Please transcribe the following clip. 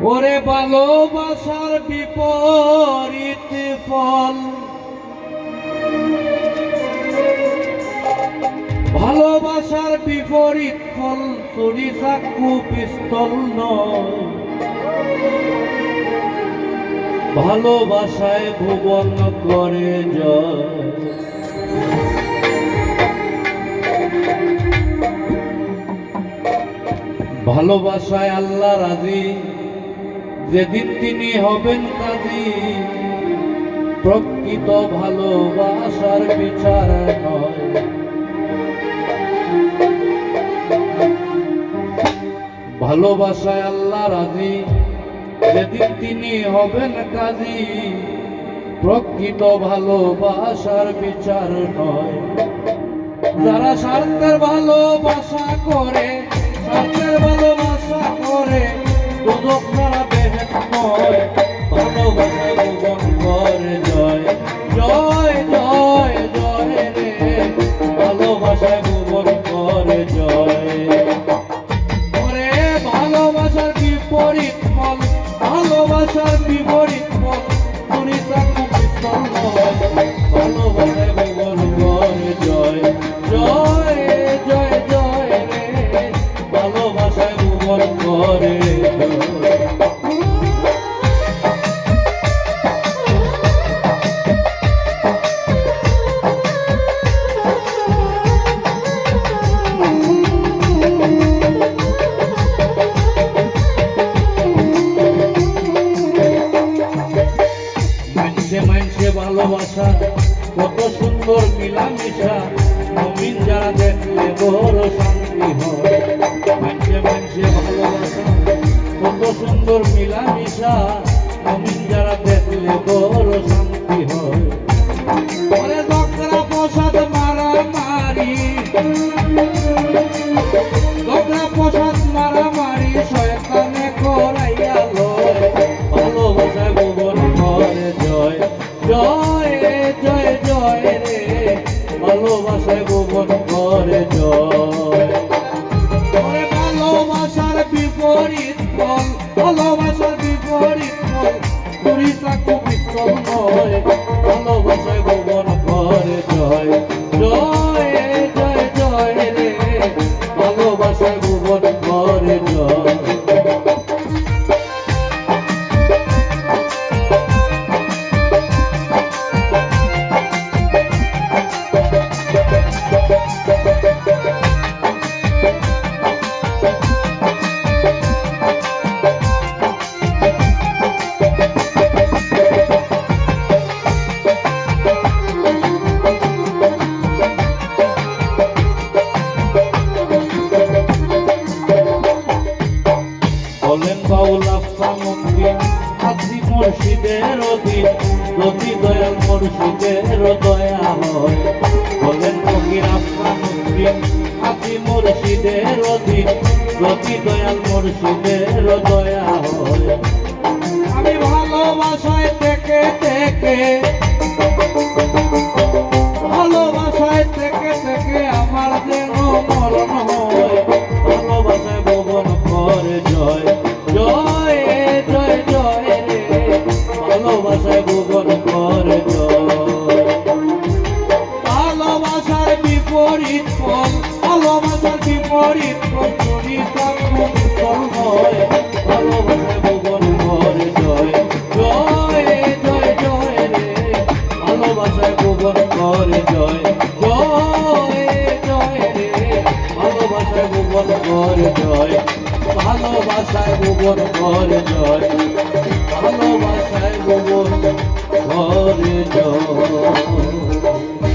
ওরে ভালোবাসার বিপরীত ফল, ভালোবাসার বিপরীত ফল ছুরি চাকু পিস্তল নয়। ভালোবাসায় ভুবন করে জয়। ভালোবাসায় আল্লাহ রাজি, যেদিন তিনি হবেন কাজী। প্রকৃত ভালোবাসার বিচার নয়। ভালোবাসায় আল্লাহ রাজি, যেদিন তিনি হবেন কাজী। প্রকৃত ভালোবাসার বিচার নয়। যারা স্বার্থের ভালোবাসা করে, স্বার্থের ভালোবাসা করে, দুদক ছাড়া বেহেশত নয়। ভালোবাসায় ভুবন করে জয়। জয় জয় জয় রে, ভালোবাসায় ভুবন করে জয়। ওরে ভালোবাসার বিপরীত ফল, ভালোবাসার বিপরীত ফল ছুরি চাকু পিস্তল নয়। ভালোবাসায় ভুবন করে জয়। জয় জয় জয় রে, ভালোবাসায় ভুবন করে জয়। মানছে ভালোবাসা কত সুন্দর মিলামিশা, মুমিন যারা দেখলে বড় শান্তি হয়। মানছে ভালোবাসা কত সুন্দর মিলামিশা, মুমিন যারা দেখলে বড় শান্তি হয়। পরে ঝগড়া প্রসাদ মারামারি, ঝগড়া প্রসাদ মারামারি শয়তানে করাইয়া লয়। ভালোবাসায় ভুবন করে জয়। জয় জয় জয় রে, ভালোবাসায় ভুবন করে জয়। ভালোবাসার বিপরীত ফল, ভালোবাসার বিপরীত ফল ছুরি চাকু পিস্তল নয়। ভালোবাসায় ভুবন করে জয়। জয় জয় জয় রে, ভালোবাসায় ভুবন করে জয়। বলেন বাউল আফসানুদ্দিন আসি মুর্শিদের অধীন, যদি দয়াল মুর্শিদের দয়া হয়। বলেন ফকির আফসানুদ্দিন আসি মুর্শিদের অধীন, যদি দয়াল মুর্শিদের দয়া হয়। আমি ভালোবাসায় থেকে থেকে, ভালোবাসায় থেকে থেকে আমার যেন মরণ হয়। ভালোবাসায় ভুবন করে জয়। জয় জয় জয় রে, ভালোবাসায় ভুবন করে জয়। ভালোবাসার বিপরীত ফল, ভালোবাসার বিপরীত ফল ছুরি চাকু পিস্তল নয়। ভালোবাসায় ভুবন করে জয়। জয় জয় জয় রে, ভালোবাসায় ভুবন করে জয়। জয় জয় রে, ভালোবাসায় ভুবন করে জয়। ভালোবাসায় ভুবন করে জয়। ভালোবাসায় ভুবন করে জয়।